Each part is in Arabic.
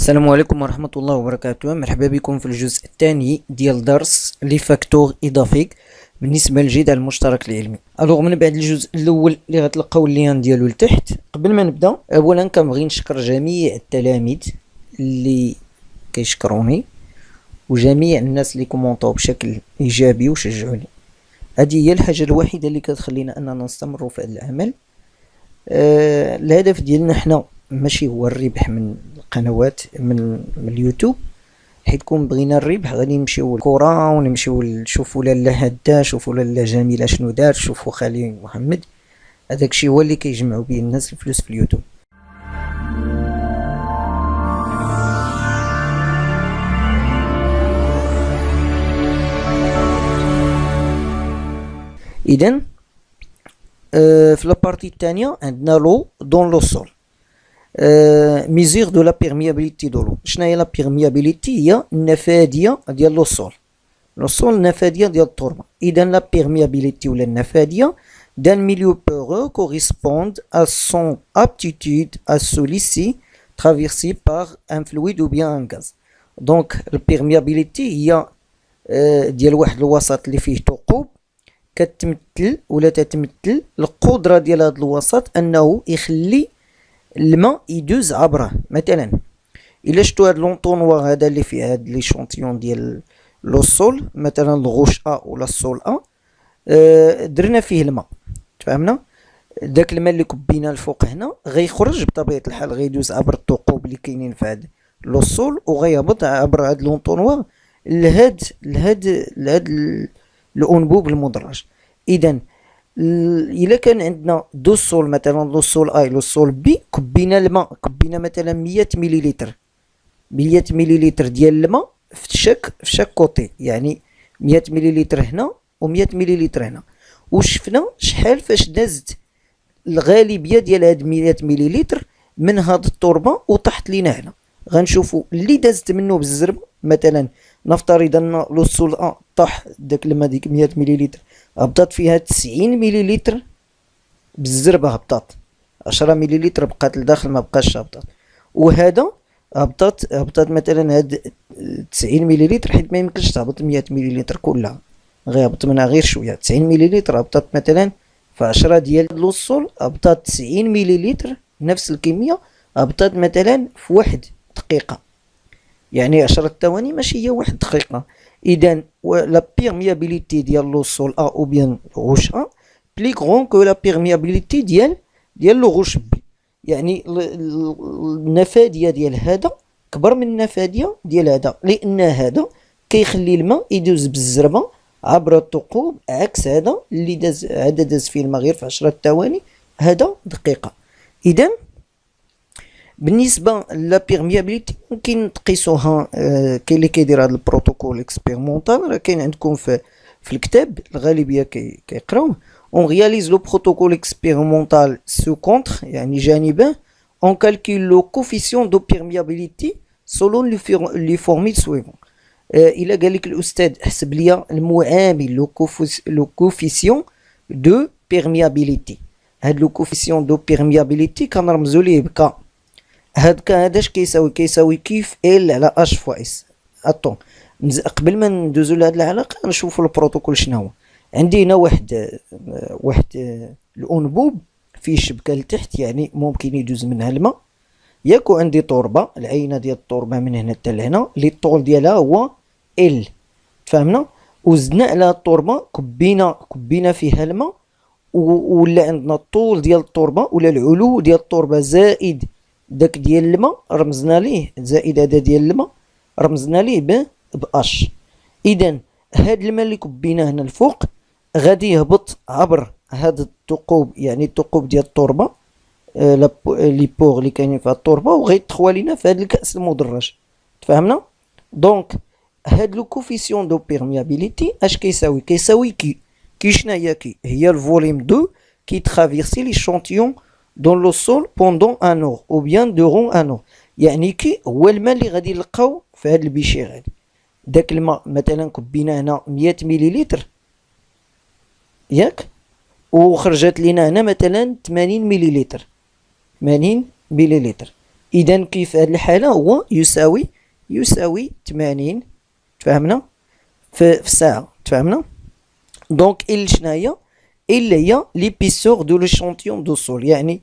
السلام عليكم ورحمة الله وبركاته. مرحبا بكم في الجزء الثاني ديال درس لي فاكتور اضافي بالنسبة للجدول المشترك العلمي. الوغ من بعد الجزء الاول اللي غتلقاو اللين ديالو لتحت. قبل ما نبدا اولا كنبغي نشكر جميع التلاميذ اللي كيشكروني وجميع الناس اللي كومونطاو بشكل ايجابي وشجعوني. هذه هي الحاجة الوحيدة اللي كتخلينا اننا نستمروا في هذا العمل. الهدف ديالنا حنا ماشي هو الربح من القنوات من اليوتيوب، حيت كون بغينا الربح غادي نمشيو للكرة ونمشيو نشوفوا لاله هدا، شوفوا لاله جميلة شنو دار، شوفوا خالي محمد. هذاك الشيء هو اللي كيجمعوا به الناس الفلوس في اليوتيوب. اذا في لابارتي الثانية عندنا لو دون لو سول. ميزير دو لا بيرميابيليتي دو لو. شنو هي لا بيرميابيليتي؟ هي النفاذية ديال لو سول. لو سول النفاذية ديال التربة. اذا لا بيرميابيليتي ولا النفاذية d'un milieu poreux correspond à son aptitude à se laisser traverser par un fluide ou bien un gaz. دونك البيرميابيليتي هي ديال واحد الوسط اللي فيه ثقوب، كتمثل ولا تتمثل القدرة ديال هذا الوسط انه يخلي الماء يدوز عبره. مثلا الا شفتوا هاد لونطونوا هذا اللي فيه هاد لي شونطيون ديال لو سول، مثلا الغوش ا ولا السول ا، درنا فيه الماء، تفهمنا؟ داك الماء اللي كبينا الفوق هنا غيخرج بطبيعه الحال، غيدوز عبر الثقوب اللي كاينين في هاد لو سول وغيهبط عبر هاد لونطونوا لهاد الانبوب المدرج. اذا الا كان عندنا دو سول، مثلا لو سول اي لو سول بي، كبينا الماء، كبينا مثلا 100 مليلتر، 100 مليلتر ديال الماء في شاك كوتي، يعني 100 مليلتر هنا و100 مليلتر هنا. وشفنا شحال فاش دازت الغالبيه ديال هاد 100 مليلتر من هاد التربه وطاحت لينا هنا. غنشوفوا اللي دازت منه بالزربه، مثلا نفترض ان لو سول ا طاح داك الماء ديك 100 مليلتر هبطت فيها 90 مليلتر بالزربه، هبطت 10 مليلتر بقات لداخل ما بقاش هبطت، وهذا هبطت مثلا هاد 90 مليلتر، حيت ما يمكنش تهبط 100 مليلتر كلها، غيهبط منها غير شويه. 90 مليلتر هبطت مثلا في 10 ديال لوصول، هبطت 90 مليلتر نفس الكميه هبطت مثلا في 1 دقيقه، يعني 10 ثواني ماشي هي 1 دقيقه. اذا لا بيرميابيليتي ديال لو سول ا او بيان غوش ا بلي غون كو لا بيرميابيليتي ديال لو غوش بي، يعني النفاذيه ديال هذا كبر من النفاذيه ديال هذا، لان هذا كيخلي الماء يدوز بالزربه عبر الثقوب، عكس هذا اللي داز فيه الماء غير في 10 ثواني، هذا دقيقه. اذا بالنسبه لا بيرميابيليتي ممكن تقيسوها. كاين اللي كيدير هذا البروتوكول اكسبيرمونطال، راه كاين عندكم في الكتاب، الغالبيه كيقراوه. on réalise le protocole expérimental sous contre، يعني جانبه. on calcule le coefficient de perméabilité selon les formules suivantes. الى قال لك الاستاذ حسب لي المعامل لو كوفيسيون دو بيرميابيليتي، هاد لو كوفيسيون دو بيرميابيليتي كنرمزو ليه بك. هذا اش كيساوي كيف ال على اش فوا اس. اطون قبل ما ندوزو لهاد العلاقه نشوفوا البروتوكول شنو هو. عندي هنا واحد الانبوب فيه شبكه لتحت، يعني ممكن يدوز منها الماء، ياك. عندي تربه، العينه ديال التربه من هنا حتى لهنا اللي الطول ديالها هو ال، فهمنا؟ وزدنا على التربه، كبينا فيها الماء، ولا عندنا الطول ديال التربه ولا العلو ديال التربه زائد داك ديال الماء، رمزنا ليه زائد هذا ديال الماء رمزنا ليه باش. اذا هاد الماء اللي كبيناه هنا الفوق غادي يهبط عبر هاد الثقوب، يعني الثقوب ديال التربه، لي بور اللي كاينين في التربه، وغيدخلوا لينا في هاد الكاس المدرج، تفهمنا؟ دونك هاد لو كوفيسيون دو بيرميابيليتي اش كيساوي كي شنو هي؟ هي الفوليم دو كي ترافيرسي لي شونتيون دون لو سول بوندون ان اور او بيان دورون ان اور، يعني كي هو الماء اللي غادي نلقاو في هاد البيشير هادي. داك الماء مثلا كبينا هنا 100 مليلتر، ياك، وخرجت لينا هنا مثلا 80 مليلتر، 80 مليلتر. اذا كيف هذه الحاله هو يساوي 80 تفهمنا في الساعه تفهمنا. دونك ال شناهي اللي هي ليبيسور دو ليشونتيون دو سول، يعني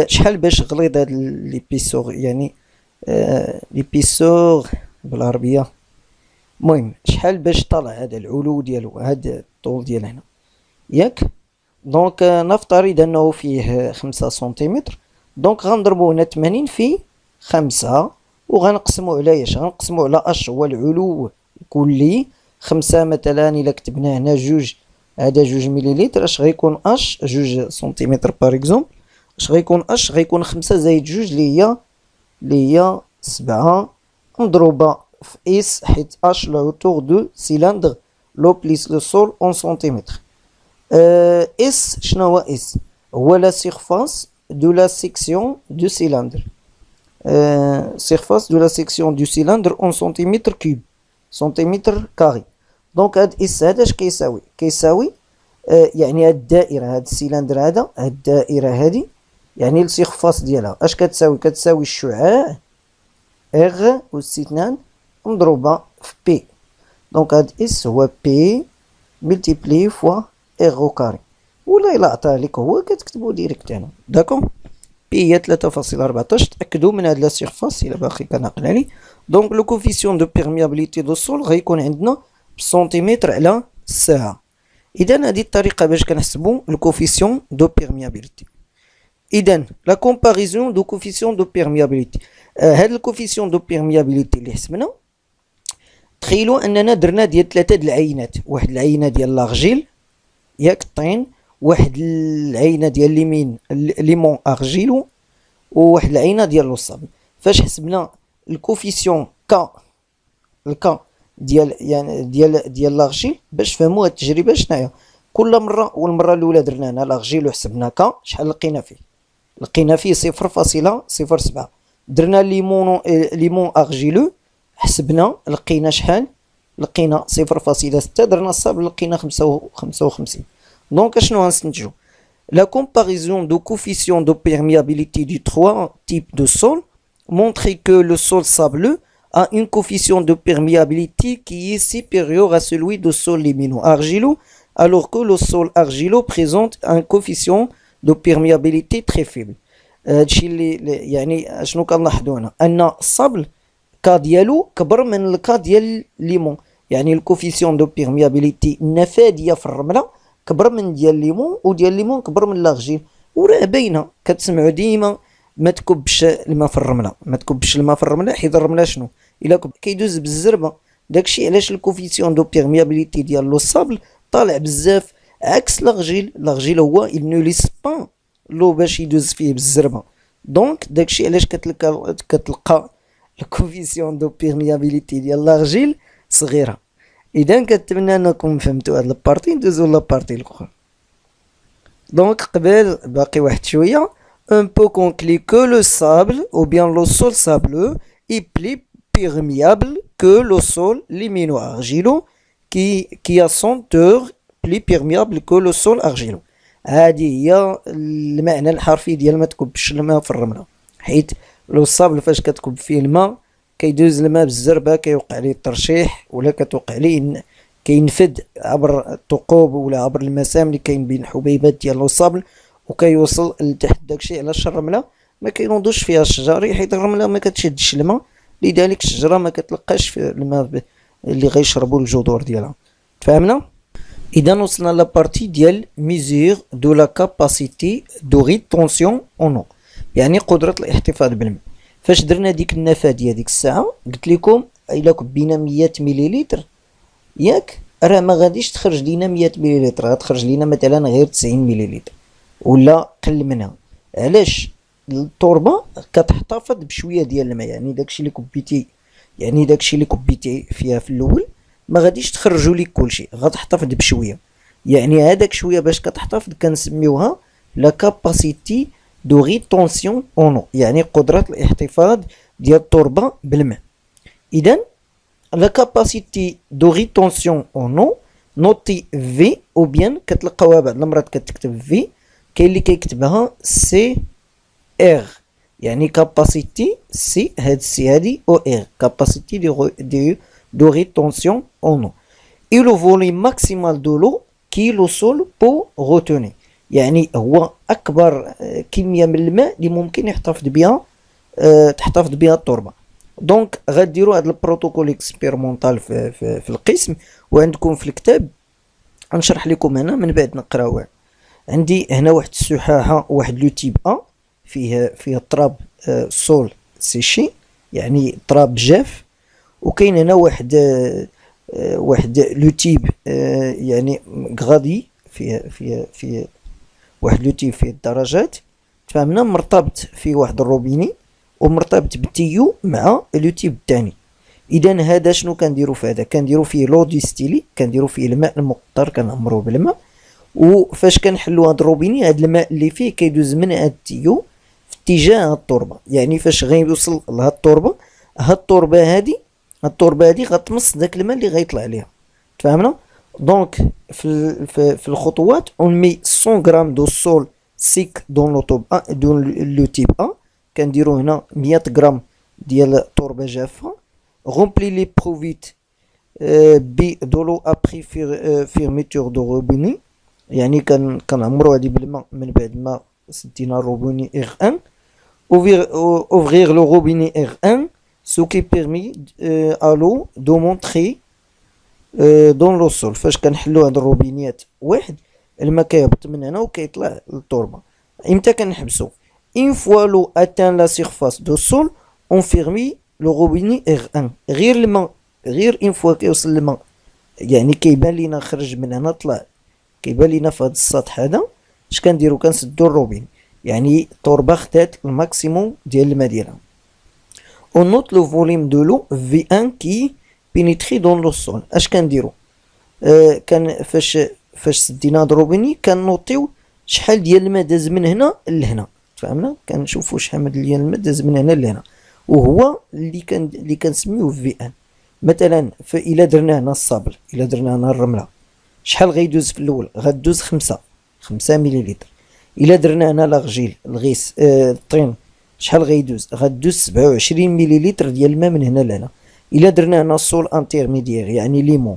شحال باش غليظ هاد ليبيسور، يعني ليبيسور بالعربيه، المهم شحال باش طلع هذا العلو ديالو، هذا الطول ديال هنا ياك. دونك نفترض انه فيه 5 سنتيمتر، دونك غنضربو هنا 80 في 5 وغنقسمو على اش، غنقسمو على اش هو العلو الكلي. 5 مثلا الا كتبنا هنا جوج، هذا جوج مليلتر، اش غيكون اش جوج سنتيمتر باغ اكزومبل، اش غيكون اش غيكون 5 زائد جوج اللي هي 7 مضروبة في اس، حيت اش لا هوتور دو سيلندر لو بليس لو سول اون سنتيمتر. اس شنو هو اس؟ هو لا سيرفاس دو لا سيكسيون دو سيلندر، سيرفاس دو لا سيكسيون دو سيلندر اون سنتيمتر كوب، سنتيمتر كاري. دونك هاد اس هذا اش كيساوي يعني هاد الدائرة، هاد السيلندر هذا، هاد الدائرة هادي، يعني السيرفاس ديالها اش كتساوي الشعاع اغ أس 2 مضروبة في بي. دونك هاد اس هو بي ملتيبلي فوا اغ او كاري، ولا الا عطاه لك هو كتكتبو ديريكت هنا داكو. بي هي 3.14. تأكدو من هاد لا سيرفاس الا باقي كنعقل عليه. دونك لو كوفيسيون دو بيرميابيليتي دو سول غيكون عندنا بسنتيمتر على الساعة. اذا هادي الطريقة باش كنحسبو الكوفيسيون دو بيرميابيليتي. اذا لا كومباريزون دو كوفيسيون دو بيرميابيليتي، هاد الكوفيسيون دو بيرميابيليتي اللي حسبنا، تخيلوا اننا درنا ديال 3 د العينات، واحد العينه ديال لاغجيل ياك الطين، واحد العينه ديال ليمون ارجيلو، وواحد العينه ديال لوصابل. فاش حسبنا الكوفيسيون الكا ديال لاغجيل، باش فهموا هاد التجربه شناهي، كل مره والمره الاولى درنا هنا لاغجيل وحسبنا كا، شحال لقينا فيه 0.07. درنا ليمون ارجيلو حسبنا لقينا شحال، لقينا 0.6. درنا الصابل لقينا 55. دونك اشنو غنستنتجو؟ La comparaison de coefficient de perméabilité du 3 types de sol montre que le sol sableux a une coefficient de perméabilité qui est supérieur à celui du sol limino-argileux, alors que le sol argileux présente un coefficient de perméabilité très faible. هادشي اللي يعني شنو كنلاحظوا هنا، ان الصبل كا ديالو كبر من الكا ديال ليمون، يعني الكوفيسيون دو بيرميابيليتي النفاذيه في الرمله كبر من ديال ليمون، وديال ليمون كبر من لاغجيل. وراه باينه، كتسمعوا ديما ما تكبش الماء في الرمله، ما تكبش الماء في الرمله، حيت الرمله شنو الا كيدوز بالزربه. داكشي علاش الكوفيسيون دو بيرميابيليتي ديال لو صابل طالع بزاف، عكس لاغجيل هو il ne laisse pas لو باش يدوز فيه بالزربه. دونك داكشي علاش كتلقى الكوفيسيون دو بيرميابيليتي ديال لاغجيل صغيره. اذا كنتمنى انكم فهمتوا هاد البارتي، ندوزو لابارتي الاخرى. دونك قبل باقي واحد شويه. On peut conclure que le sable ou bien le sol sableux est plus perméable que le sol limino-argileux qui a son teneur plus perméable que le sol argileux. هذه هي المعنى الحرفي ديال ما تكبش الماء في الرمله، حيت لو الصابل فاش كتكب فيه الماء كيدوز الماء بالزربه، كيوقع ليه الترشيح ولا كتوقع ليه كينفد عبر الثقوب ولا عبر المسام اللي كاين بين الحبيبات ديال لو الصابل، وكيوصل لتحت. داكشي علاش الرمله ما كينوضوش فيها الشجر، حيت الرمله ما كتشدش الماء، لذلك الشجره ما كتلقاش في الماء اللي غيشربوا الجذور ديالها. فهمنا؟ اذا وصلنا لابارتي ديال ميزور دو لا كاباسيتي دو ريتونسيون اون او، يعني قدره الاحتفاظ بالماء. فاش درنا ديك النفاذيه ديك الساعه قلت لكم الا كبينا 100 مليلتر ياك، راه ما غاديش تخرج لينا 100 مليلتر، غتخرج لينا مثلا غير 90 مليلتر ولا قل منها. علاش؟ التربه كتحتفظ بشويه ديال الماء، يعني داكشي اللي كبيتي فيها في الاول ما غاديش تخرجوا لك كلشي، غتحتفظ بشويه. يعني هذاك شويه باش كتحتفظ كنسميوها لا كاباسيتي دو ريتونسيون اونو، يعني قدره الاحتفاظ ديال التربه بالماء. اذا لا كاباسيتي دو ريتونسيون اونو نوتي في، او بيان كتلقاوها بعض المرات كتكتب في، كاين اللي كيكتبها سي ار. يعني capacité سي هاد سي هادي او ار capacité de rétention en eau et le volume maximal de l'eau qui est le sol pour retenir. يعني هو اكبر كميه من الماء اللي ممكن يحتفظ بها تحتفظ بها التربه. دونك غديروا هذا البروتوكول اكسبيرمونطال في القسم وعندكم في الكتاب. غنشرح لكم هنا من بعد نقراوه. عندي هنا واحد السحاحه واحد لو تيب ا فيه تراب سول سيشي يعني تراب جاف، وكاين هنا واحد لو تيب يعني غادي فيه واحد لو تيب فيه الدرجات، فهمنا، مرتبط فيه واحد الروبيني ومرتبط بالتيو مع لو تيب الثاني. اذا هذا شنو كنديروا في هذا؟ كنديروا فيه لو ديستيلي، كنديروا فيه الماء المقطر كنعمروه بالماء، وفاش كنحلوا هاد الروبيني هاد الماء اللي فيه كيدوز من هاد التيو في اتجاه التربه. يعني فاش غيوصل لهاد التربه، هاد التربه هادي غتمص داك الماء اللي غيطلع عليها، تفهمنا؟ دونك في الخطوات اون مي 100 غرام دو سول سيك دون لو تيب ا، كنديرو هنا 100 غرام ديال تربه جافه. رومبلي لي بروفيت بي دولو ابري فيرميتور دو روبيني، يعني كنعمرو هادي بالماء من بعد ما سدينا الروبيني اغ 1. ouvrir le robinet R1 ce qui permet à l'eau de montrer dans le sol. فاش كنحلو هاد الروبينيات واحد، الماء كيهبط من هنا وكيطلع للتربه. امتى كنحبسو؟ une fois l'eau atteint la surface du sol on ferme le robinet R1. غير الماء، غير une fois كيوصل الماء يعني كيبان لينا خرج من هنا طلع، كيبان لينا في هاد السطح هذا، اش كنديرو؟ كنسدو الروبين، يعني التربه خدات الماكسيموم ديال الماء ديالها. on note le volume de l'eau V1 qui pénétrer dans le sol. اش كنديرو؟ كان فاش سدينا هاد الروبيني كنوطيو شحال ديال الماء داز من هنا لهنا، فهمنا؟ كنشوفو شحال ديال الماء داز من هنا لهنا، وهو اللي كنسميوه في ان. مثلا الا درنا هنا الصابل، الا درنا هنا الرمله، شحال غيدوز في الاول؟ غدوز 5 مليلتر. الا درنا هنا لاغجيل الغيس الطين، شحال غدوز 27 مليلتر ديال الماء من هنا لهنا. الا درنا هنا السول انترميديير يعني ليمون،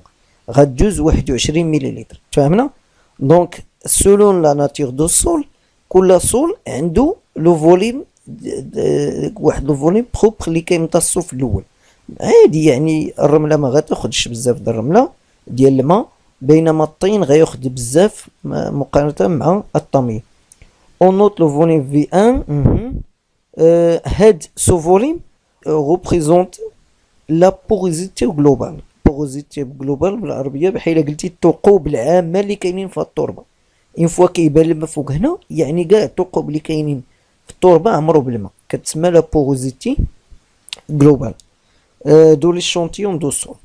غدوز 21 مليلتر، فهمنا؟ دونك سولون لا ناتور دو سول، كل سول عنده لو فوليم، واحد لو فوليم بروبر اللي كيمتصو في الاول. عادي يعني الرمله ما غتاخدش بزاف د الرمله ديال الماء، بينما الطين غياخد بزاف مقارنه مع الطمي. on note le volume V1. هاد سو فوليم représente la porosité globale. porosité globale بالعربيه بحال قلتي الثقوب العامه اللي كاينين في التربه. اون فوا كيبان الماء فوق هنا، يعني كاع الثقوب اللي كاينين في التربه عمرو بالماء، كتسمى لا بوروزيتي جلوبال دو ليشونتيون دو سول.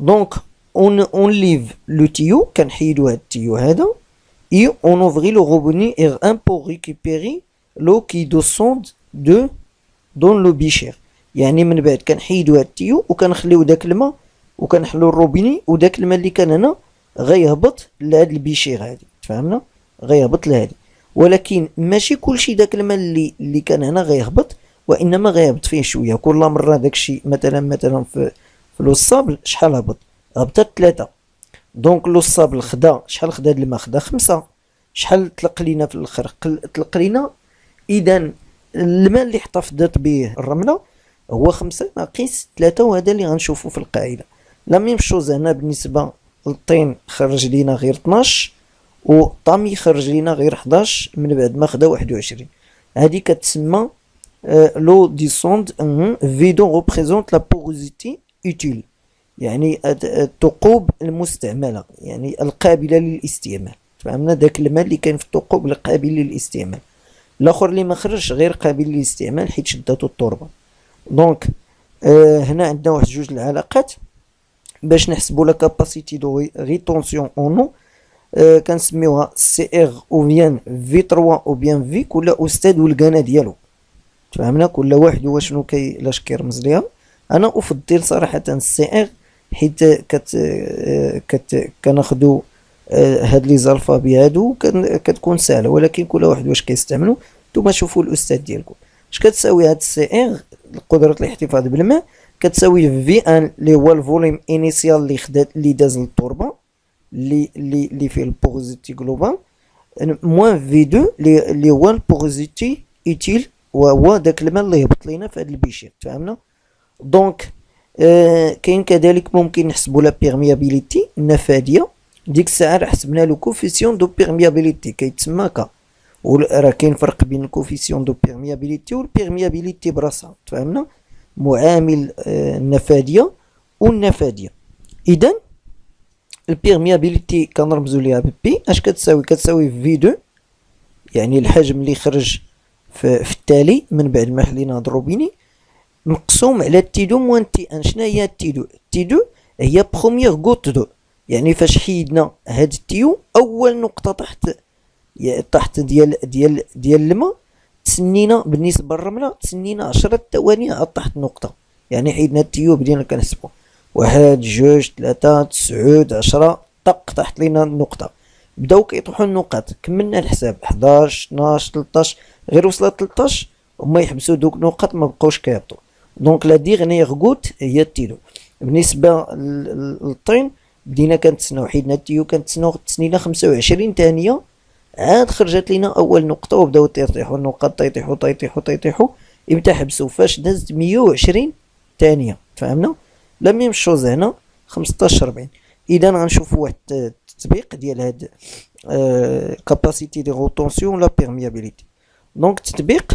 دونك اون ليف لو تيو، كنحيدو هاد التيو هذا، اي اون اوفري لو روبيني ار ان بور ريكوبيري لو كي دوسوند دو دون لو بيشير. يعني من بعد كنحيدو هاد التيو وكنخليو داك الماء وكنحلو الروبيني، وداك الماء اللي كان هنا غيهبط لهاد البيشير هادي، تفهمنا؟ غيهبط لهادي، ولكن ماشي كلشي داك الماء اللي كان هنا غيهبط، وانما غيهبط فيه شويه. كل مره داكشي مثلا في الوصابل شحال هبطت 3. دونك الوصابل خدا شحال؟ خدا هاد الماء خدا 5. شحال طلق لينا في الاخر؟ طلق لينا. اذا الماء اللي احتفظت به الرمله هو 5 ناقص 3، وهذا اللي غنشوفو في القاعده. لا ميم شوز هنا بالنسبه للطين، خرج لينا غير 12، والطامي خرج لينا غير 11 من بعد ما خدا 21. هذه كتسمى لو ديسوند فيدون ريبريزونت لا بوروزيتي اوتيل، يعني الثقوب المستعمله، يعني القابله للاستعمال، فهمنا؟ داك الماء اللي كان في الثقوب القابل للاستعمال. الاخر اللي ما خرجش غير قابل للاستعمال حيت شداتو التربه. دونك هنا عندنا واحد جوج العلاقات باش نحسبوا لا كاباسيتي دو ريتونسيون اون نو. كنسميوها سي ار او بيان في 3 او بيان في، كل استاذ والقناه ديالو، فهمنا؟ كل واحد هو شنو لاش كيرمز ليها. انا افضل صراحه السي ار حيت كناخذوا هاد لي زالفابي هادو كتكون سهله، ولكن كل واحد واش كيستعملو. نتوما شوفوا الاستاذ ديالكم. اش كتساوي هاد سي ار قدرة الاحتفاظ بالماء؟ كتساوي في ان اللي هو الفوليم انيسيال اللي داز للتربة اللي فيه البوغوزيتي جلوبال، موان في دو اللي هو البوغوزيتي ايتيل، وهو داك الماء اللي هبط لينا في هاد البيشير. تفهمنا؟ دونك كاين كذلك ممكن نحسبوا لا بيرميابيليتي النفاذية. ديك الساعة راه حسبنا لو كوفيسيون دو بيرميابيليتي كيتسمى ك، وراه كاين فرق بين الكوفيسيون دو بيرميابيليتي والبيرميابيليتي براسها. تفهمنا؟ معامل النفاذية والنفاذية. اذا البيرميابيليتي كنرمزو ليها بي اش كتساوي؟ كتساوي في دو، يعني الحجم اللي خرج في التالي من بعد ما حلينا هاد الروبيني، مقسوم على تي دو موان تي ان. شنو هي تي دو؟ تي دو هي بروميير غوت دو، يعني فاش حيدنا هاد التيو اول نقطة تحت ديال الماء، تسنينا بالنسبة للرملة تسنينا 10 ثواني عاد تحت النقطة. يعني حيدنا التيو بدينا كنحسبو 1 2 3 9 10 طق تحت لينا النقطة، بداو كيطيحو النقط، كملنا الحساب 11 12 13، غير وصلت 13 هما يحبسو دوك النقط ما بقاوش كيهبطو. دونك لا ديغنيغ غوت هي التيلو. بالنسبة للطين بدينا كنتسناو، حيدنا التيو كنتسناو تسنينا 25 ثانية عاد خرجت لينا اول نقطة، وبداو تيطيحو النقط تيطيحو امتى حبسو؟ فاش دازت 120 ثانية. فهمنا؟ لا ميم شوز هنا 15 40. اذا غنشوفو واحد التطبيق ديال هاد كاباسيتي دي روتونسيون لا بيرميابيليتي. دونك تطبيق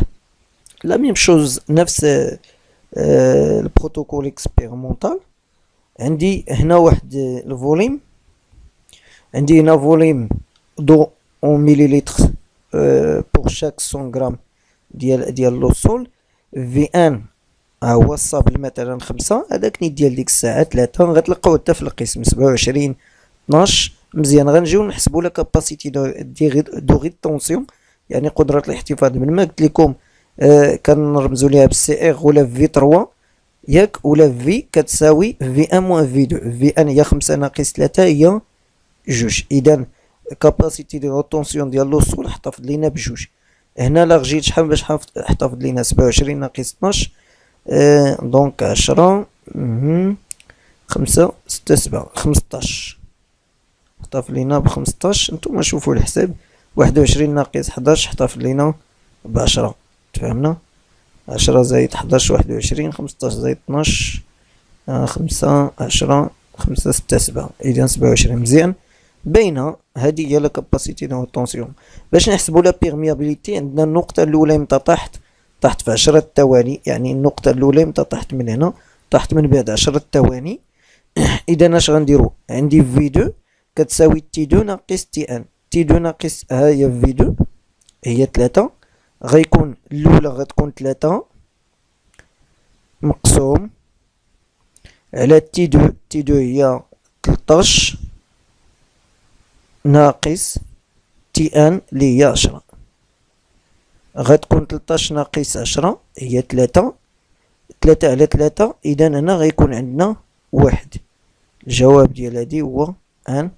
لا ميم شوز، نفس البروتوكول اكسبيرمونتال. عندي هنا واحد الفوليم، عندي هنا فوليم دو اون مليلتر بور شاك 100 غرام ديال لو سول. في ان هو الصابل مثلا 5، هذاك نيت ديال ديك الساعة 3، غتلقاو حتى في القسم 27 12. مزيان غنجيو نحسبو لا كاباسيتي دو ريتونسيون، يعني قدرة الاحتفاظ بالماء. قلت لكم كنرمزو ليها بالسي ار ولا في 3 ياك، ولا في كتساوي في ان موان في 2. في ان هي 5 ناقص 3 هي 2. اذا كاباسيتي دو روتونسيون ديال لو سول احتفظ لينا بجوج. هنا لا رجيت شحال باش احتفظ لينا 27 ناقص 12 دونك 10 5 6 7 15، احتفظ لينا ب15. نتوما شوفوا الحساب، 21 ناقص 11 احتفظ لينا ب10. تفهمنا؟ 10 زائد 11 21، 15 زائد 12 5 10 5 6 7، اذا 27. مزيان باينه. هذه هي لا كاباسيتي دو طونسيون. باش نحسبوا لا بيرميابيليتي عندنا النقطه الاولى متى تحت في 10 ثواني، يعني النقطه الاولى متى تحت من هنا تحت من بعد 10 ثواني. اذا اش غنديرو؟ عندي في 2 كتساوي تي 2 ناقص تي ان. تي 2 ناقص ها هي في 2 هي 3، غيكون الاولى غتكون 3 مقسوم على تي 2. تي 2 هي 13 ناقص تي ان اللي هي 10، غتكون 13 ناقص 10 هي 3 على 3. اذا هنا غيكون عندنا 1. الجواب ديال هادي هو ان.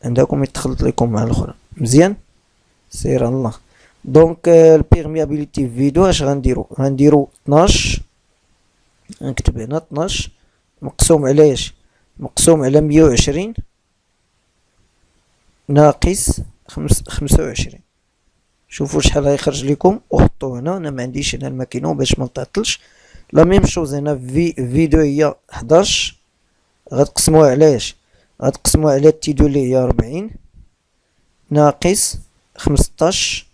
عندكم يتخلط لكم مع الاخرى. مزيان سير الله. دونك البيرميابيليتي في 2 اش غنديرو 12، نكتب هنا 12 مقسوم على اش؟ مقسوم على 120 ناقص 25. شوفوا شحال غيخرج لكم وحطوه هنا. انا ما عنديش هنا الماكينو باش ما نتعطلش. لا ميم شوز هنا في 2 هي 11، غتقسموها على اش؟ غتقسموها على تي 2 اللي هي 40 ناقص 15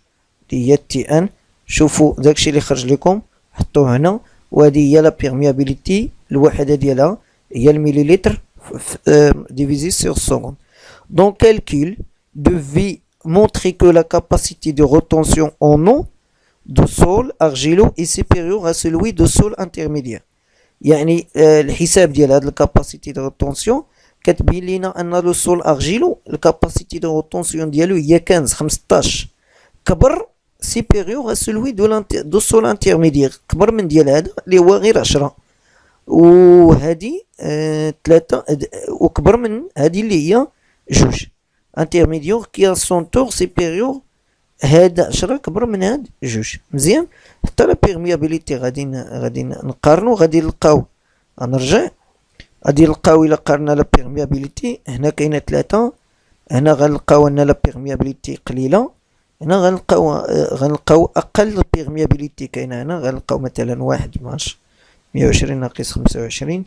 اللي هي تي ان. شوفوا داكشي اللي خرج لكم حطوه هنا. وهذه هي لا بيرميابيليتي، الوحده ديالها هي المليلتر divisé sur seconde. Donc calcul de V montrer que la capacité de rétention en eau de sol argileux est supérieure à celui de sol intermédiaire. يعني الحساب ديال هاد الكاباسيتي دو روتونسيون كتبين لينا ان لو سول ارجيلو الكاباسيتي دو روتونسيون ديالو هي 15 كبر سيبيريور ا سولوي دو سول انترميديير، كبر من ديال هذا اللي هو غير 10، وهادي 3 وكبر من هادي اللي هي 2 انترميديور كي سون تور سيبيريور هاد 10 كبر من هاد جوج، مزيان. حتى لا بيرميابيليتي غادي نقارنو، غادي نلقاو، غنرجع غادي نلقاو الا قارنا لا بيرميابيليتي هنا كاينه 3، هنا غنلقاو ان لا بيرميابيليتي قليله، هنا غنلقاو اقل بيرميابيليتي كاينه، هنا غنلقاو مثلا 1 120 ناقص 25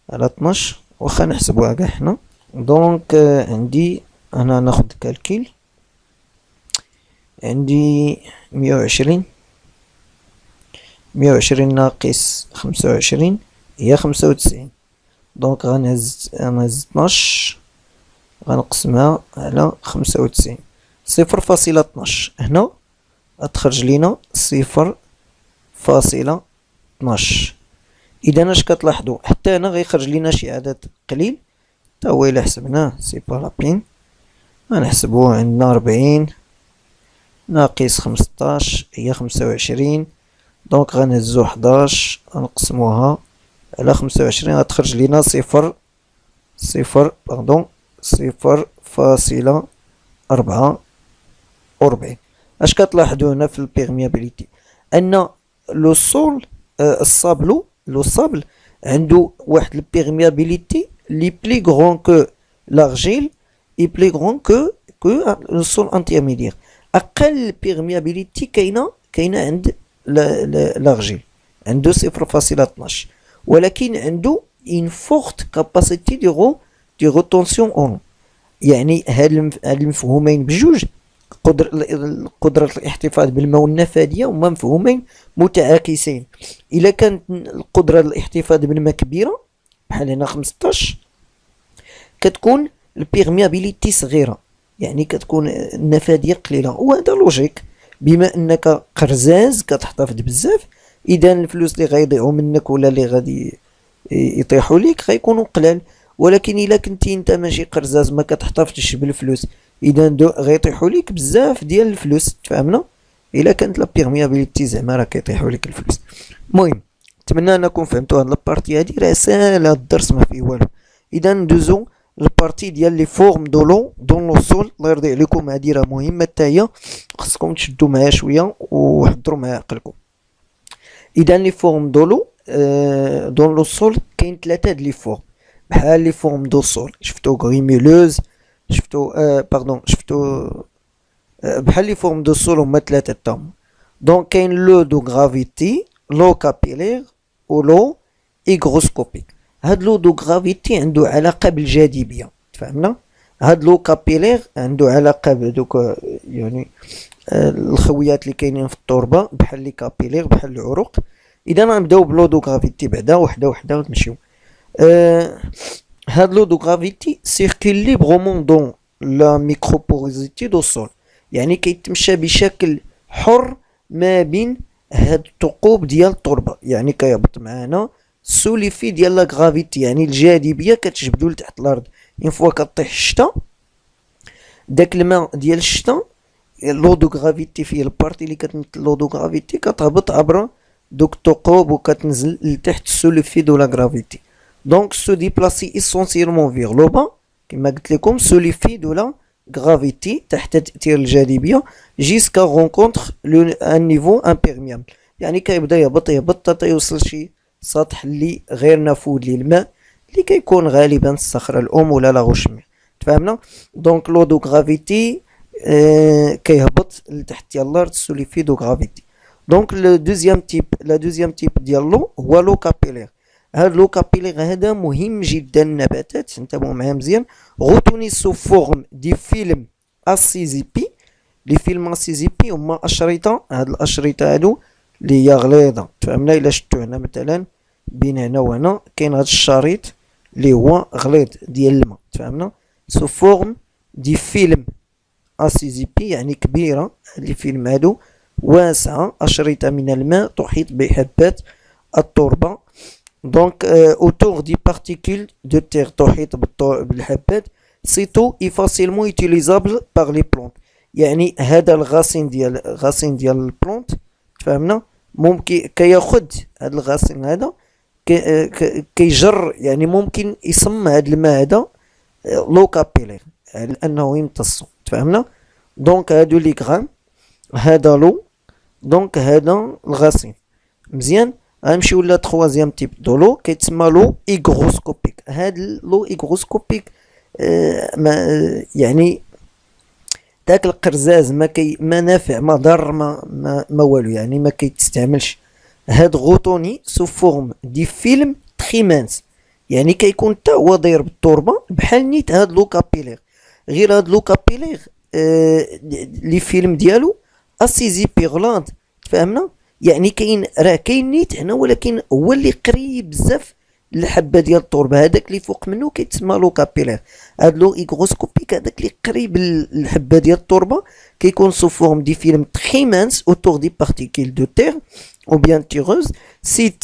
على 12، واخا نحسبوها كاع حنا. دونك عندي انا ناخد كالكيل، عندي 120 ناقص 25 هي 95. دونك غنهز 12 غنقسمها على 95، 0.12 هنا غتخرج لينا 0.12. اذا اش كتلاحظوا حتى هنا غيخرج لينا شي عدد قليل، تا هو الا حسبناه سي با لابين. غنحسبوه عندنا 40 ناقص 15 هي 25، دونك غنهزو 11 غنقسموها على 25 غتخرج لينا 0.44. اش كتلاحظوا هنا في البيرميابيليتي ان لو سول لو صابل عنده واحد البيرميابيليتي لي بلي غران كو لارجيل اي بلي غران كو لو سول انترميديير. اقل بيرميابيليتي كاينه عند لارجيل، عنده 0.12، ولكن عنده une forte capacité de retention en eau. يعني هاد المفهومين بجوج، قدرة الاحتفاظ بالماء والنفاذية هما مفهومين متعاكسين. إلا كانت القدرة الاحتفاظ بالماء كبيرة بحال هنا 15، كتكون البيرميابيليتي صغيرة، يعني كتكون النفاذية قليلة، وهذا لوجيك بما انك قرزاز كتحتفظ بزاف، اذا الفلوس اللي غيضيعوا منك ولا اللي غادي يطيحوا ليك غيكونوا قلال. ولكن الا كنتي انت ماشي قرزاز ما كتحتفظش بالفلوس، اذا غيطيحوا ليك بزاف ديال الفلوس، تفهمنا؟ الا كانت لا بيرميابيليتي زعما راه كيطيحوا ليك الفلوس. المهم نتمنى انكم فهمتوا هاد البارتي هادي، راه ساهله، هاد الدرس ما فيه والو. اذا ندوزو البارتي ديال لي فورم دو لو دون لو سول. الله يرضي عليكم هادي راه مهمه حتى هي، خصكم تشدوا معايا شويه وحضروا معايا عقلكم. اذا لي فورم دو لو دون لو سول كاين 3 د لي فورم، بحال لي فورم دو سول شفتو غريميلوز، شفتو شفتو بحال لي فورم دو سول هما 3 تاهم. دونك كاين لو دو غرافيتي، لو كابيلير و لو ايغروسكوبيك. هاد لو دو غرافيتي عنده علاقه بالجاذبيه، تفهمنا؟ هاد لو كابيلير عنده علاقه بدوك يعني الخويات اللي كاينين في التربه بحال لي كابيلير بحال العروق. اذا غنبداو بلو دو غرافيتي بعدا وحده ونمشيو. هاد لو دو غرافيتي سيركيل ليبرمون دون لا ميكروبوريزيتي دو سول، يعني كيتمشى بشكل حر ما بين هاد الثقوب ديال التربه، يعني كيهبط معانا سو ليفي ديال لا غرافيتي، يعني الجاذبيه كتجبدو لتحت الارض. اون فوا كطيح الشتا، داك الماء ديال الشتا لو دو غرافيتي فيه البارتي اللي كتمثل لو دو غرافيتي كتهبط عبر دوك الثقوب وكتنزل لتحت سو ليفي دو لا غرافيتي. دونك سو ديبلاسي اسونسيلمون فيغ لو با كما قلت لكم سو ليفي دو لا غرافيتي تحت تاثير الجاذبيه جيسكا رونكونتر ان نيفو امبيرميابل، يعني كيبدا يهبط حتى يوصل شي سطح اللي غير نافذ للماء اللي كيكون غالبا الصخره الام ولا لا غوشمير، تفهمنا؟ دونك لو دو غرافيتي كيهبط لتحت ديال الارض سو ليفي دو غرافيتي. دونك لا دوزيام تيب ديال لو هو لو كابيلير. هاد لو كابيلير هذا مهم جدا النباتات، انتبهوا معايا مزيان. غوتوني سو فورم دي فيلم اسيزيبي. لي فيلم اسيزيبي هما اشرطه، هاد الاشرطه هادو اللي هي غليظه، تفهمنا؟ الا شفتو هنا مثلا بين هنا وهنا كاين هاد الشريط اللي هو غليظ ديال الماء، تفهمنا؟ سو فورم دي فيلم اسيزيبي يعني كبيره، لي فيلم هادو واسعه، اشرطه من الماء تحيط بحبات التربه. دونك autour des particules de terre تحيط بالحبات. سيتو اي فاسيلمون يوتيليزابل باغ لي بلونت، يعني هذا الغاسين ديال البلونت، تفهمنا؟ ممكن كياخد هذا الغاسين هذا كيجر، يعني ممكن يصم هذا الماء هذا لو كابيلير لانه يمتصو، تفهمنا؟ دونك هادو لي غرام هذا لو، دونك هذا الغسيل. مزيان. غنمشيو لا تخوازيام تيب دو لو كيتسمى لو ايغروسكوبيك. هاد لو ايغروسكوبيك ما يعني داك القرزاز ما نافع ما ضر ما والو، يعني ما كيتستعملش. هاد غوتوني سو فورم دي فيلم تخي مانس، يعني كيكون حتى هو داير بالتربه بحال نيت هاد لو كابيلير. غير هاد لو كابيلير لي فيلم ديالو اسيزي بيغلاند. تفهمنا؟ يعني كاين نيت هنا، ولكن هو اللي قريب بزاف الحبه ديال التربه. هذاك اللي فوق منه كيتسمى لو كابيلير. هاد لو ايغروسكوبيك هذاك اللي قريب الحبه ديال التربه كيكون سو فورم دي فيلم تخي مانس اوتور دي بارتيكول دو تير او بيان تيغوز سيت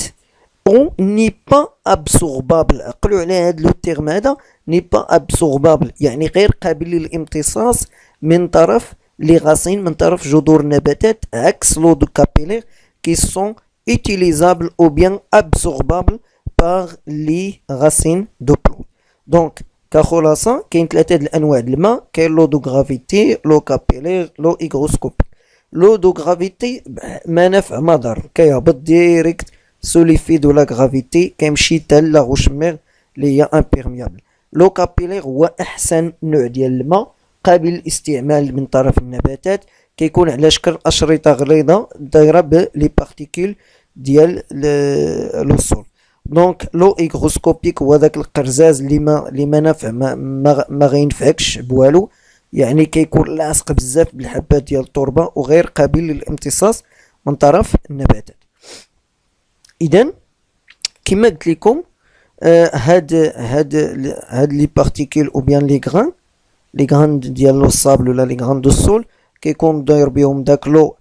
اون ني با ابسوربابل. عقلوا على هاد لو تيرم هذا، ني با ابسوربابل يعني غير قابل للامتصاص من طرف لي غاسين، من طرف جذور النباتات، عكس لو دو كابيلير كي سون utilisables ou bien absorbables par les racines de plantes. Donc كخلاصة كاين ثلاثة د الأنواع د الماء، كاين لو دو غرافيتي، لو كابيلير، لو إيغروسكوبي. لو دو غرافيتي ما نفع ما ضر، كيهبط ديريكت سو ليفي دو لا غرافيتي، كيمشي حتى لا غوشمير لي هي امبيرميابل. لو كابيلير هو أحسن نوع ديال الماء قابل للاستعمال من طرف النباتات، كيكون على شكل أشرطة غليظة دايرة بلي بارتيكول ديال لو سول. دونك لو ايغروسكوبيك هو داك القرزاز اللي ما نافع ما غينفعكش بوالو، يعني كيكون لاصق بزاف بالحبات ديال التربه وغير قابل للامتصاص من طرف النباتات. اذا كما قلت لكم هاد لي بارتيكول او بيان لي غران ديال لو صابل ولا لي غران دو سول كيكون داير بهم داك لو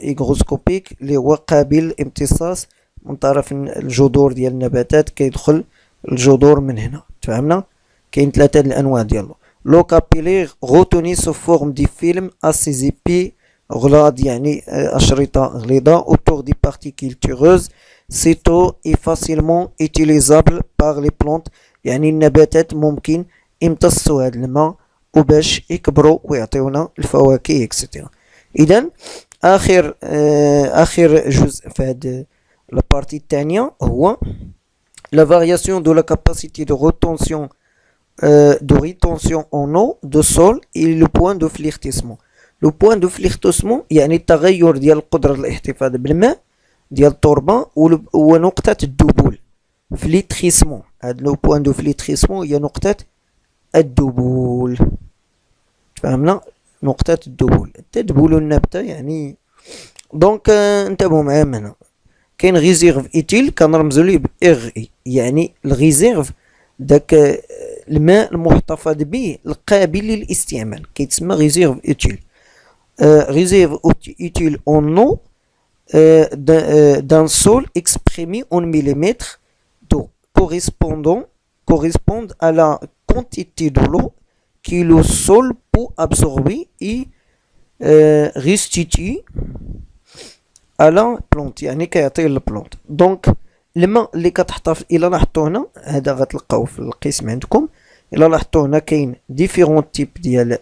ايغروسكوبيك اللي هو قابل للامتصاص من طرف الجذور ديال النباتات، كيدخل الجذور من هنا. تفهمنا؟ كاين ثلاثه د الانواع ديالو. لو كابيلير غوتوني سو فورم دي فيلم اسيزيبي غلاظ، يعني اشرطه غليظه اوتور دي بارتيكول تيغوز سيتو اي فاسيلمون اوتيليزابل باغ لي بلونت، يعني النباتات ممكن يمتصوا هذا الماء وباش يكبروا ويعطيونا الفواكه اكسيتيرا. اذا اخر جزء في هذا البارتي الثانية هو la variation de la capacité de rétention en eau de sol et le point de flirtissement. Le point de flirtissement يعني التغير ديال القدرة الاحتفاظ بالماء ديال التربة ونقطة الدبول. فليتريسمون، هاد لو بوان دو فليتريسمون هي نقطة الدبول. فهمنا؟ نقطة الدبول، تدبل النبتة يعني. دونك انتبهوا معايا من هنا. كاين ريزيرف ايتيل كنرمزو ليه ب ار اي، يعني الريزيرف داك الماء المحتفظ به القابل للاستعمال كيتسمى ريزيرف ايتيل. ريزيرف ايتيل اون نو d'un sol exprimé en millimètres d'eau correspondent à la quantité de l'eau que le sol peut absorber et restituer à la plante، يعني كيعطي البلونت. دونك الماء اللي كتحتفظ الى لاحظتو هنا، هذا غتلقاوه في القسم عندكم، الى لاحظتو هنا كاين ديفيرون تيب ديال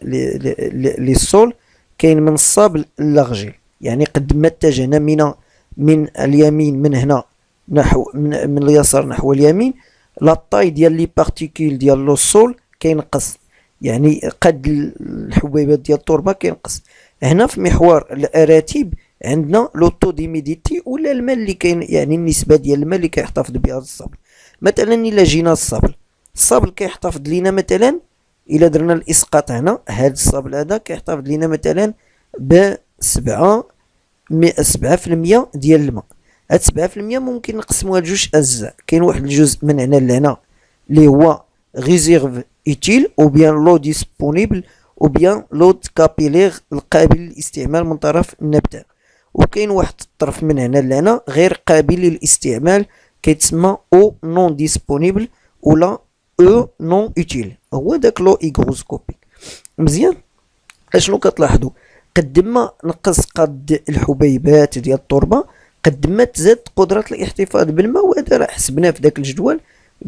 لي سول. كاين من الصابل للارجيل، يعني قد ما اتجهنا من اليمين من هنا نحو من اليسار نحو اليمين، لا طاي ديال لي بارتيكول ديال لو سول كينقص، يعني قد الحبيبات ديال التربه كينقص. هنا في محور الاراتيب عندنا لو طو ديميديتي ولا الماء اللي كاين، يعني النسبه ديال الماء اللي كيحتفظ بها الصابل. مثلا الا جينا الصابل كيحتفظ لينا مثلا، الا درنا الاسقاط هنا، هذا الصابل هذا كيحتفظ لينا مثلا ب 7% ديال الماء. هاد 7% ممكن نقسموها لجوج اجزاء، كاين واحد الجزء من هنا لهنا اللي هو ريزيرف ايتيل او بيان لو ديسپونيبل او بيان لو كابيلير القابل للاستعمال من طرف النبتة، وكاين واحد الطرف من هنا لهنا غير قابل للاستعمال كيتسمى او نون ديسپونيبل ولا او نون اوتيل، هو داك لو ايغروسكوبي. مزيان. اشنو كتلاحظوا؟ قد ما نقص قد الحبيبات ديال التربه قد ما تزاد قدره الاحتفاظ بالماء، وهذا راه حسبناه في داك الجدول.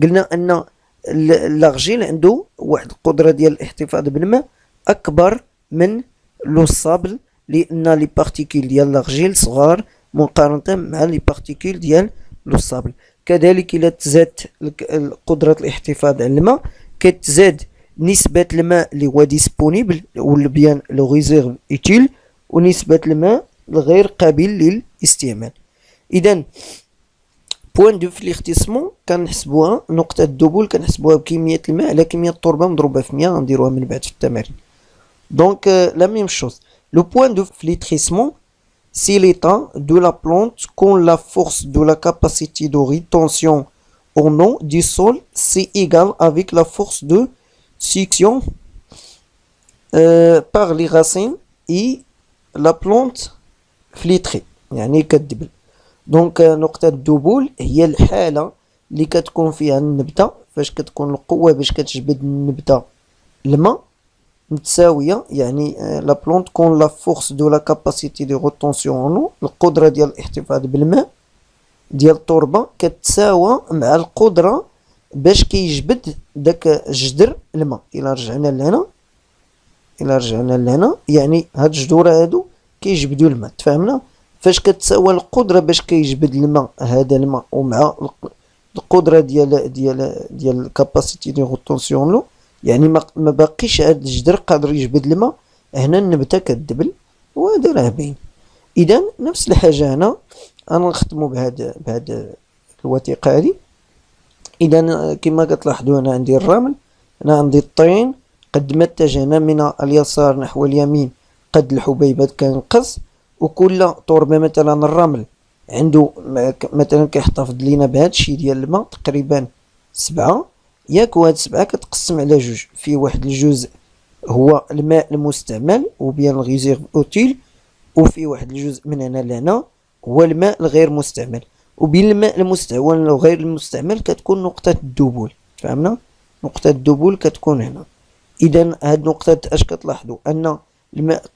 قلنا ان الارجيل عنده واحد القدره ديال الاحتفاظ بالماء اكبر من لو صابل لان لي بارتيكول ديال لارجيل صغار مقارنه مع لي بارتيكول ديال لو صابل. كذلك الى تزاد قدره الاحتفاظ على الماء كتزاد نسبه الماء اللي هو ديسپونيبل ولا بيان لو ريزيرف اوتيل ونسبه الماء الغير قابل للاستعمال. اذا بوين دو فليختيسمون كنحسبوها نقطة الدبول كنحسبوها بكمية الماء على كمية التربة مضروبة في 100 غنديروها من بعد في التمارين. دونك لا ميم شوز لو بوين دو فليتريسمون سي l'état de la plante quand la force de la capacité de rétention en eau du sol c'est égal avec la force de succion par les racines et la plante فليتري يعني كتدبل. دونك نقطة الدبول هي الحالة اللي كتكون فيها النبتة فاش كتكون القوة باش كتجبد النبتة الماء متساوية، يعني لا بلونت كون لا فورس دو لا كاباسيتي دو روتونسيون اونو القدرة ديال الاحتفاظ بالماء ديال التربة كتساوى مع القدرة باش كيجبد داك الجدر الماء. إلا رجعنا لهنا يعني هاد الجذور هادو كيجبدوا الماء، تفهمنا؟ فاش كتساوى القدرة باش كيجبد الماء هذا الماء ومع القدرة ديال كاباسيتي دو روتونسيون لو، يعني ما باقيش هاد الجدر قادر يجبد الماء، هنا النبتة كتدبل وهذا راه باين. اذا نفس الحاجة هنا انا نختمو بهاد الوثيقة هادي. اذا كما كتلاحظوا هنا عندي الرمل، هنا عندي الطين، قد ما اتجهنا من اليسار نحو اليمين قد الحبيبات كينقص، وكل تربة مثلا الرمل عنده مثلا كيحتفظ لينا بهذا الشيء ديال الماء تقريبا 7 ياك، وهاد 7 كتقسم على جوج، في واحد الجزء هو الماء المستعمل وبيان الريزيرف اوتيل، وفي واحد الجزء من هنا لهنا هو الماء الغير مستعمل، وبين الماء المستعمل وغير المستعمل كتكون نقطة الدبول، فهمنا؟ نقطة الدبول كتكون هنا. اذا هاد نقطة اش كتلاحظوا ان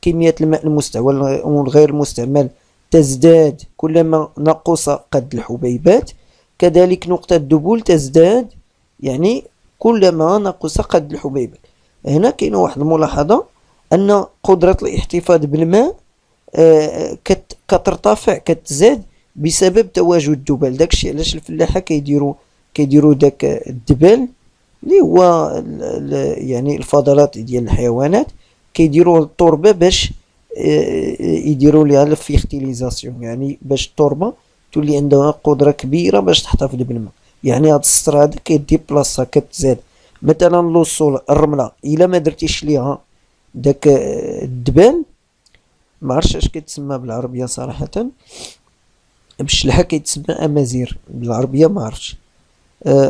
كمية الماء المستعمل والغير المستعمل تزداد كلما نقص قد الحبيبات، كذلك نقطة الدبول تزداد يعني كلما نقص قد الحبيبات. هنا كاينه واحد الملاحظة أن قدرة الاحتفاظ بالماء كترتفع كتزاد بسبب تواجد الدبال. داكشي علاش الفلاحة كيديروا داك الدبال اللي هو يعني الفضلات ديال الحيوانات، كيديروا التربة باش يديروا ليها الفيرتيليزاسيون، يعني باش التربة تولي عندها قدرة كبيرة باش تحتفظ بالماء. يعني هاد السطر هذا كيدي بلاصة كتزاد، مثلا لوصول الرملة الا ما درتيش ليها داك الدبال، ما عرفتش اش كيتسمى بالعربية صراحة، بالشلحة كيتسمى امازير، بالعربية ما عرفتش،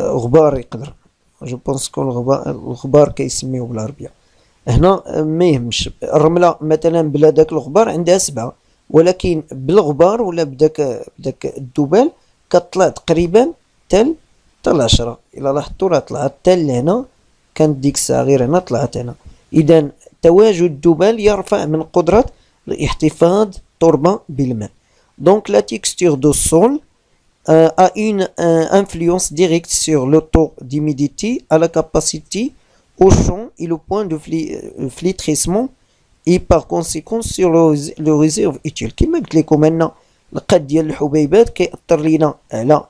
غبار يقدر جو بونس كون الغبار كيسميوه بالعربية. هنا ما يهمش الرملة مثلا بلا داك الغبار عندها 7، ولكن بالغبار ولا بداك الدبال كتطلع تقريبا تل 10. الى لاحظتوا راه طلعت تل لهنا، كانت ديك الساعة غير هنا طلعت هنا. اذا تواجد الدبال يرفع من قدرة الاحتفاظ التربة بالماء. دونك لا تيكستور دو سول a une influence directe sur le taux d'humidité, à la capacité au champ et le point de filtrissement et par conséquent sur le réserve utile. كما قلت لكم ان القد ديال الحبيبات كيأثر لينا على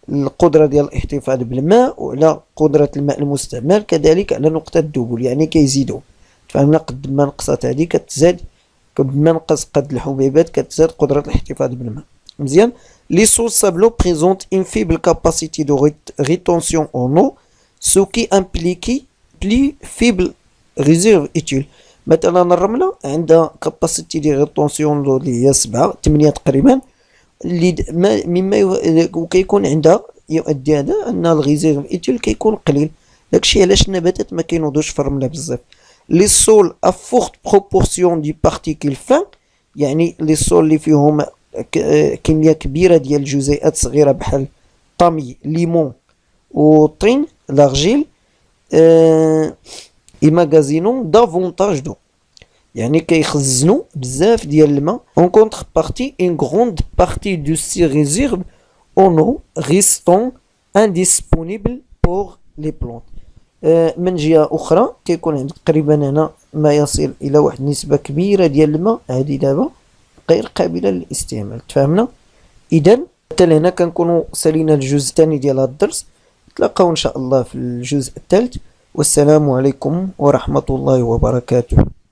القدرة ديال الاحتفاظ بالماء وعلى قدرة الماء المستعمل، كذلك على نقطة الدبول، يعني كيزيدوا. فهمنا؟ قد ما نقصت هذه كتزاد، قد ما نقص قد الحبيبات كتزاد قدرة الاحتفاظ بالماء. مزيان. Les sols sableux présentent une faible capacité de rétention en eau, ce qui implique plus faible réserve utile. مثلا الرملة عندها capacity de rétention اللي هي 8 تقريبا، اللي مما وكيكون عندها يؤدي هذا ان الريزيرف utile كيكون قليل. داكشي علاش النباتات ما كينوضوش في الرملة بزاف. Les sols à forte proportion de particules fines، يعني لي سول اللي فيهم كمية كبيرة ديال الجزيئات صغيرة بحال طامي ليمون وطين لارجيل يماغازينون دافونتاج دو، يعني كيخزنوا بزاف ديال الماء. اون كونتر بارتي اون غروند بارتي دو سي ريزيرف اون او ريستون انديسپونيبل بور لي بلونت. من جهة أخرى كيكون عندك تقريبا هنا ما يصل إلى واحد النسبة كبيرة ديال الماء، هذه دابا غير قابلة للاستعمال. تفهمنا؟ إذا حتى لهنا كنكونوا سالينا الجزء الثاني ديال هذا الدرس. نتلاقاو إن شاء الله في الجزء الثالث، والسلام عليكم ورحمة الله وبركاته.